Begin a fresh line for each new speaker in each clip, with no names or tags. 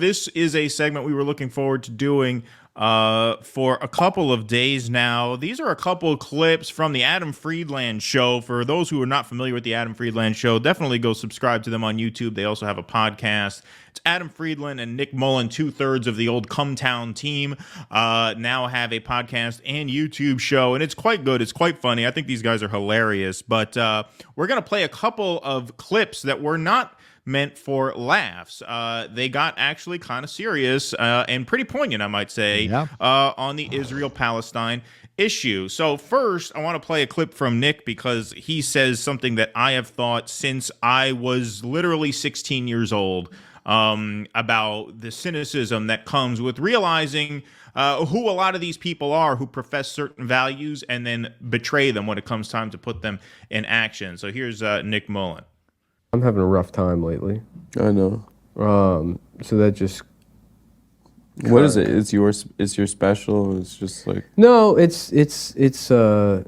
This is a segment we were looking forward to doing for a couple of days now. These are a couple of clips from the Adam Friedland show. For those who are not familiar with the Adam Friedland show, definitely go subscribe to them on YouTube. They also have a podcast. It's Adam Friedland and Nick Mullen, two-thirds of the old Cumtown team, now have a podcast and YouTube show, and it's quite good. It's quite funny. I think these guys are hilarious, but we're going to play a couple of clips that were not meant for laughs. They got actually kind of serious and pretty poignant, I might say, on the Israel-Palestine issue. So first, I want to play a clip from Nick because he says something that I have thought since I was literally 16 years old about the cynicism that comes with realizing who a lot of these people are who profess certain values and then betray them when it comes time to put them in action. So here's Nick Mullen.
I'm having a rough time lately.
I know.
So that just...
What is it? It's your special? It's just like...
No, it's a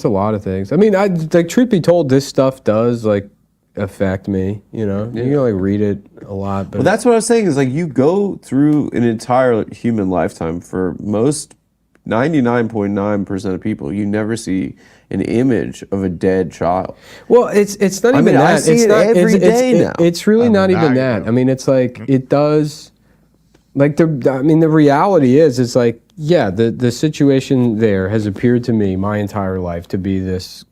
lot of things. I mean, like, truth be told, this stuff does, like, affect me, you know? Yeah. You can, like, read it a lot, but...
Well, that's what I was saying, is, like, you go through an entire human lifetime. For most 99.9% of people, you never see an image of a dead child.
Well, it's not even that.
I see it every day now.
It's really not even that. I mean, it's like, it does, like, the reality is, it's like, yeah, the situation there has appeared to me my entire life to be this,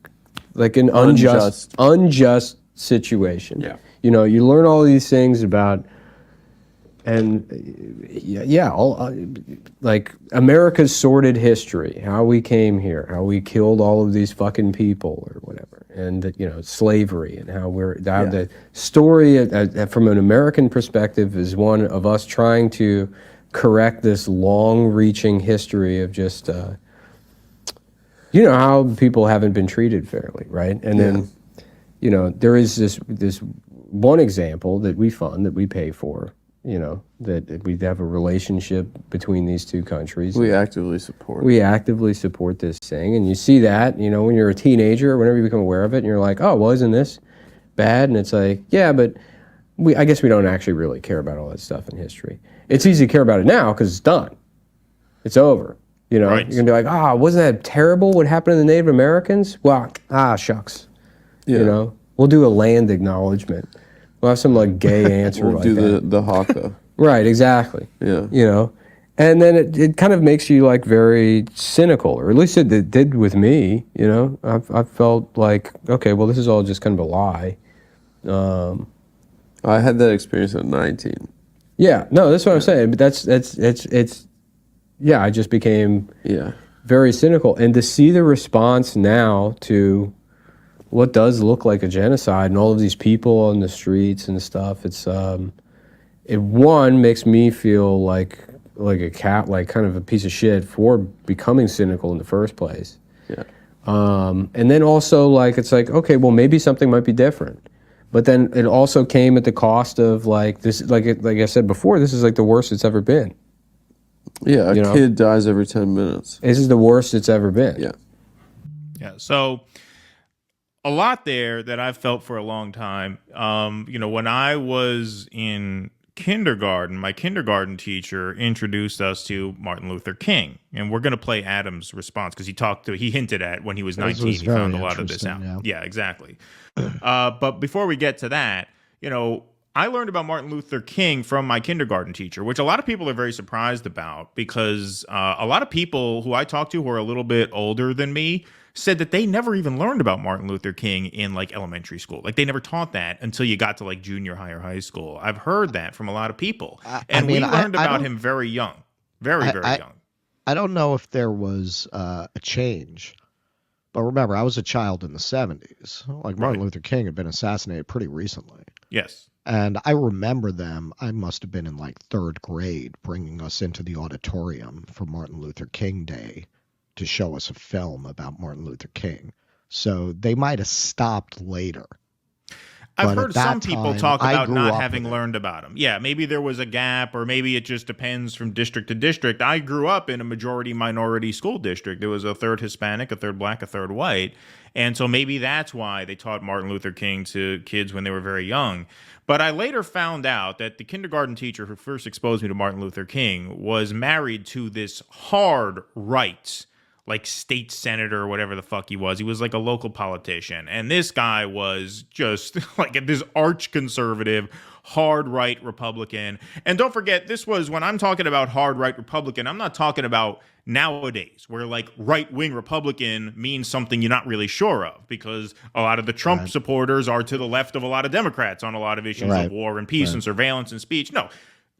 like, an unjust situation. Yeah. You know, you learn all these things about, and like America's sordid history, how we came here, how we killed all of these fucking people or whatever, and you know, slavery, and how the story from an American perspective is one of us trying to correct this long-reaching history of just you know, how people haven't been treated fairly, right? And then, you know, there is this one example that we fund, that we pay for, you know, that we have a relationship between these two countries.
We actively support
this thing. And you see that, you know, when you're a teenager, or whenever you become aware of it, and you're like, oh, well, isn't this bad? And it's like, yeah, but I guess we don't actually really care about all that stuff in history. It's easy to care about it now because it's done. It's over. You know, You're going to be like, wasn't that terrible what happened to the Native Americans? Well, shucks. Yeah. You know, we'll do a land acknowledgement. We'll have some, like, gay answer
we'll
like
do
that.
the haka.
Right, exactly.
Yeah.
You know, and then it kind of makes you, like, very cynical, or at least it did with me, you know. I felt like, okay, well, this is all just kind of a lie.
I had that experience at 19.
Yeah, no, that's what I'm saying. But it's I just became very cynical. And to see the response now to what does look like a genocide and all of these people on the streets and stuff, it's it makes me feel like a cat, like kind of a piece of shit for becoming cynical in the first place.
Yeah.
And then also, like, it's like, okay, well, maybe something might be different. But then it also came at the cost of, like, this, like I said before, this is like the worst it's ever been.
Yeah, a kid dies every 10 minutes.
This is the worst it's ever been.
Yeah.
Yeah, so a lot there that I've felt for a long time. You know, when I was in kindergarten, my kindergarten teacher introduced us to Martin Luther King, and we're going to play Adam's response because he hinted at when he was 19, he found a lot of this out. Yeah, exactly. But before we get to that, you know, I learned about Martin Luther King from my kindergarten teacher, which a lot of people are very surprised about because a lot of people who I talked to who are a little bit older than me said that they never even learned about Martin Luther King in, like, elementary school. Like, they never taught that until you got to, like, junior high or high school. I've heard that from a lot of people. We learned about him very young. Very young.
I don't know if there was a change. But remember, I was a child in the 70s. Like, Martin Luther King had been assassinated pretty recently.
Yes.
And I remember them, I must have been in, like, third grade, bringing us into the auditorium for Martin Luther King Day to show us a film about Martin Luther King. So they might have stopped later.
I've
But
heard
at that
some people
time,
talk
I
about
grew
not
up
having
with it.
learned about them. Yeah, maybe there was a gap, or maybe it just depends from district to district. I grew up in a majority minority school district. There was a third Hispanic, a third black, a third white. And so maybe that's why they taught Martin Luther King to kids when they were very young. But I later found out that the kindergarten teacher who first exposed me to Martin Luther King was married to this hard right, like state senator or whatever the fuck he was. He was like a local politician. And this guy was just like this arch conservative, hard right Republican. And don't forget, this was when I'm talking about hard right Republican, I'm not talking about nowadays where like right wing Republican means something you're not really sure of, because a lot of the Trump supporters are to the left of a lot of Democrats on a lot of issues of war and peace and surveillance and speech. No.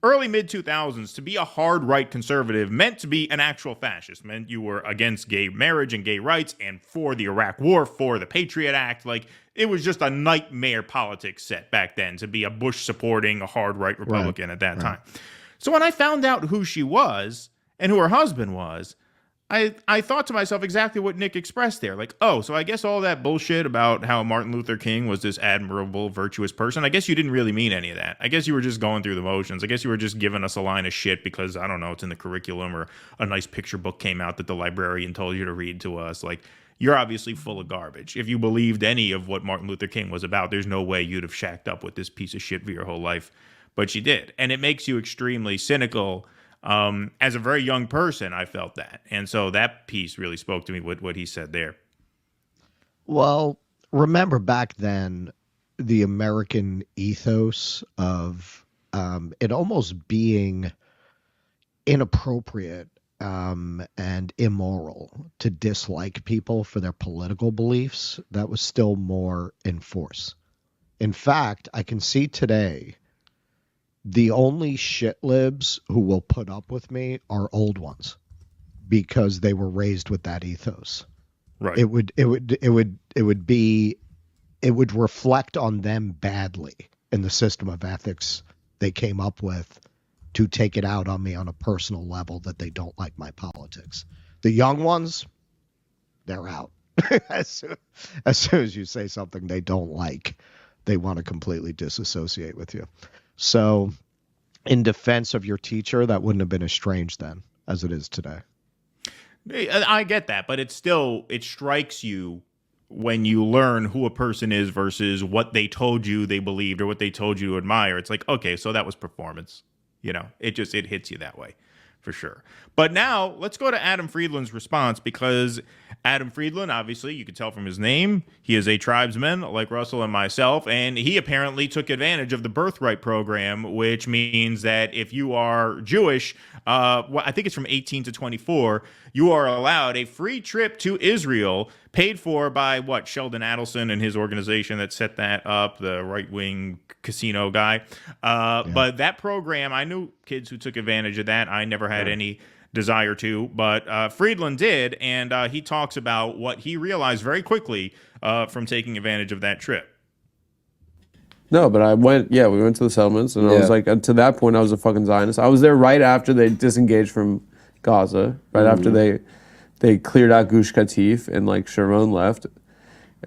Early mid 2000s, to be a hard right conservative meant to be an actual fascist, meant you were against gay marriage and gay rights and for the Iraq War, for the Patriot Act. Like, it was just a nightmare politics set back then to be a Bush supporting, a hard right Republican at that time. So when I found out who she was and who her husband was, I thought to myself exactly what Nick expressed there. Like, oh, so I guess all that bullshit about how Martin Luther King was this admirable, virtuous person, I guess you didn't really mean any of that. I guess you were just going through the motions. I guess you were just giving us a line of shit because, I don't know, it's in the curriculum, or a nice picture book came out that the librarian told you to read to us. Like, you're obviously full of garbage. If you believed any of what Martin Luther King was about, there's no way you'd have shacked up with this piece of shit for your whole life. But you did. And it makes you extremely cynical. As a very young person, I felt that. And so that piece really spoke to me with what he said there.
Well, remember back then, the American ethos of it almost being inappropriate and immoral to dislike people for their political beliefs, that was still more in force. In fact, I can see today the only shit libs who will put up with me are old ones, because they were raised with that ethos.
Right.
It would reflect on them badly in the system of ethics they came up with to take it out on me on a personal level that they don't like my politics. The young ones, they're out. as soon as you say something they don't like, they want to completely disassociate with you. So in defense of your teacher, that wouldn't have been as strange then as it is today.
I get that, but it strikes you when you learn who a person is versus what they told you they believed or what they told you to admire. It's like, okay, so that was performance. You know, it hits you that way. For sure. But now let's go to Adam Friedland's response, because Adam Friedland, obviously, you can tell from his name, he is a tribesman like Russell and myself, and he apparently took advantage of the birthright program, which means that if you are Jewish, I think it's from 18 to 24, you are allowed a free trip to Israel, paid for by Sheldon Adelson and his organization that set that up, the right-wing casino guy. But that program, I knew kids who took advantage of that. I never had any desire to, but Friedland did, and he talks about what he realized very quickly from taking advantage of that trip.
No, but we went to the settlements, and I was like, to that point, I was a fucking Zionist. I was there right after they disengaged from Gaza, right after they cleared out Gush Katif and like Sharon left,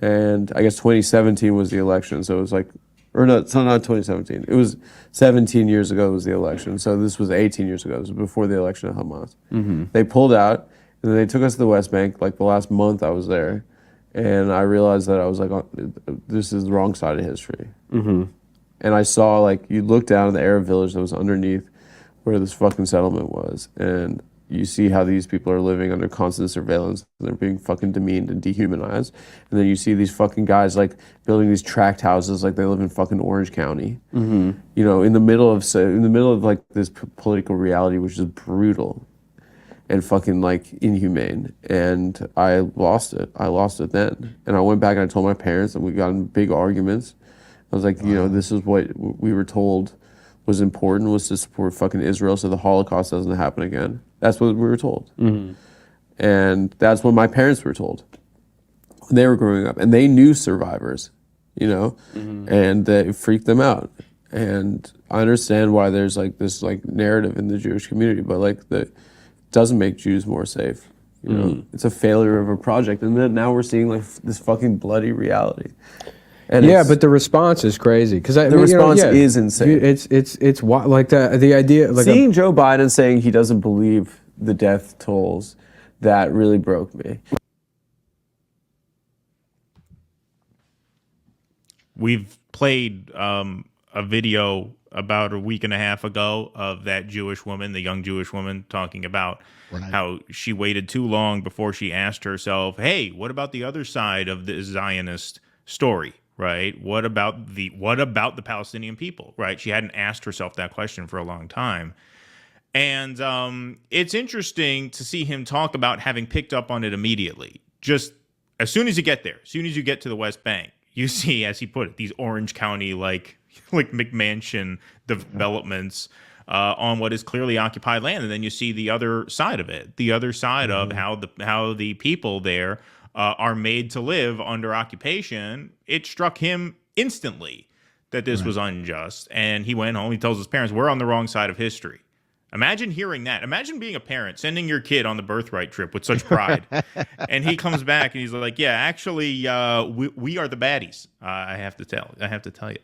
and I guess 2017 was the election, so it was like, or no, it's not 2017. It was 17 years ago was the election, so this was 18 years ago. It was before the election of Hamas. Mm-hmm. They pulled out, and then they took us to the West Bank. Like the last month I was there, and I realized that I was like, this is the wrong side of history. Mm-hmm. And I saw, like, you look down at the Arab village that was underneath where this fucking settlement was, and you see how these people are living under constant surveillance. They're being fucking demeaned and dehumanized. And then you see these fucking guys, like, building these tract houses like they live in fucking Orange County. Mm-hmm. You know, in the middle of like this political reality, which is brutal and fucking like inhumane. And I lost it. I lost it then. And I went back and I told my parents, and we got in big arguments. I was like, you know, this is what we were told was important, was to support fucking Israel so the Holocaust doesn't happen again. That's what we were told. Mm-hmm. And that's what my parents were told when they were growing up. And they knew survivors, you know, and it freaked them out. And I understand why there's like this like narrative in the Jewish community, but like it doesn't make Jews more safe. You know, it's a failure of a project. And then now we're seeing like this fucking bloody reality. And
yeah, but the response is crazy because
the response is insane.
It's like the idea like
seeing Joe Biden saying he doesn't believe the death tolls, that really broke me.
We've played a video about a week and a half ago of that Jewish woman, the young Jewish woman, talking about how she waited too long before she asked herself, hey, what about the other side of the Zionist story, right? What about the Palestinian people, right? She hadn't asked herself that question for a long time. And it's interesting to see him talk about having picked up on it immediately. Just as soon as you get there, as soon as you get to the West Bank, you see, as he put it, these Orange County like McMansion developments on what is clearly occupied land, and then you see the other side of it, the other side of how the people there are made to live under occupation. It struck him instantly that this was unjust, and he went home. He tells his parents, "We're on the wrong side of history." Imagine hearing that. Imagine being a parent, sending your kid on the birthright trip with such pride. And he comes back and he's like, yeah, actually, we are the baddies. I have to tell you.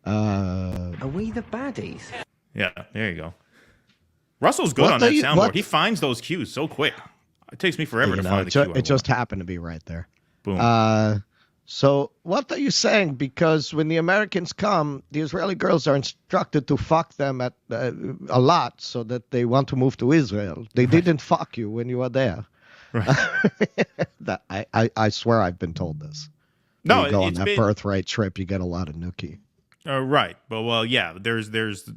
Are we the baddies?
Yeah, there you go. Russell's good on that soundboard. He finds those cues so quick. It takes me forever to find the cue.
It just happened to be right there.
Boom.
So what are you saying? Because when the Americans come, the Israeli girls are instructed to fuck them at a lot so that they want to move to Israel. They didn't fuck you when you were there.
Right.
I swear I've been told this.
No,
when you go on that birthright trip, you get a lot of nookie.
Right. But well, yeah. There's.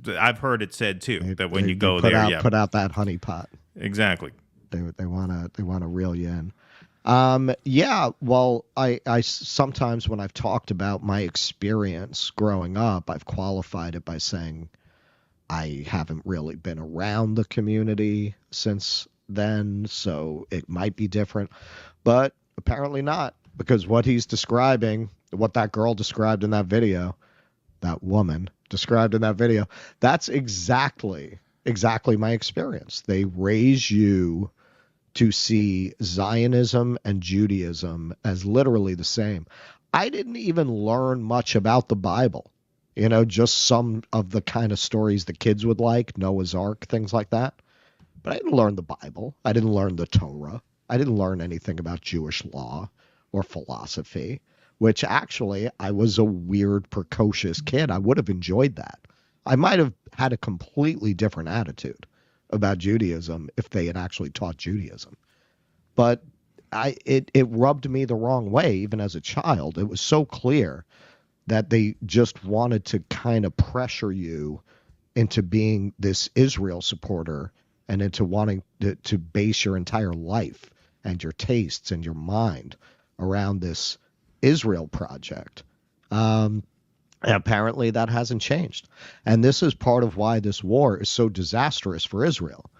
I've heard it said too that when you go there,
put out that honey pot.
Exactly.
They wanna reel you in. Yeah, well, I sometimes when I've talked about my experience growing up, I've qualified it by saying I haven't really been around the community since then, so it might be different, but apparently not, because what he's describing, what that girl described in that video, that woman described in that video, that's exactly my experience. They raise you to see Zionism and Judaism as literally the same. I didn't even learn much about the Bible, just some of the kind of stories the kids would like, Noah's Ark, things like that. But I didn't learn the Bible. I didn't learn the Torah. I didn't learn anything about Jewish law or philosophy, which actually I was a weird, precocious kid. I would have enjoyed that. I might have had a completely different attitude about Judaism if they had actually taught Judaism. But it rubbed me the wrong way, even as a child. It was so clear that they just wanted to kind of pressure you into being this Israel supporter and into wanting to base your entire life and your tastes and your mind around this Israel project. Apparently that hasn't changed. And this is part of why this war is so disastrous for Israel,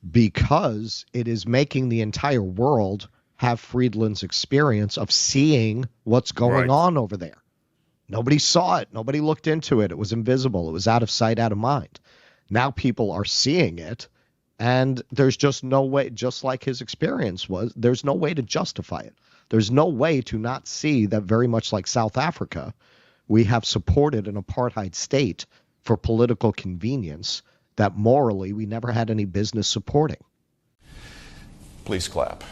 because it is making the entire world have Friedland's experience of seeing what's going on over there. Nobody saw it. Nobody looked into it. It was invisible. It was out of sight, out of mind. Now people are seeing it, and there's just no way, just like his experience was, there's no way to justify it. There's no way to not see that, very much like South Africa, we have supported an apartheid state for political convenience that morally we never had any business supporting.
Please clap.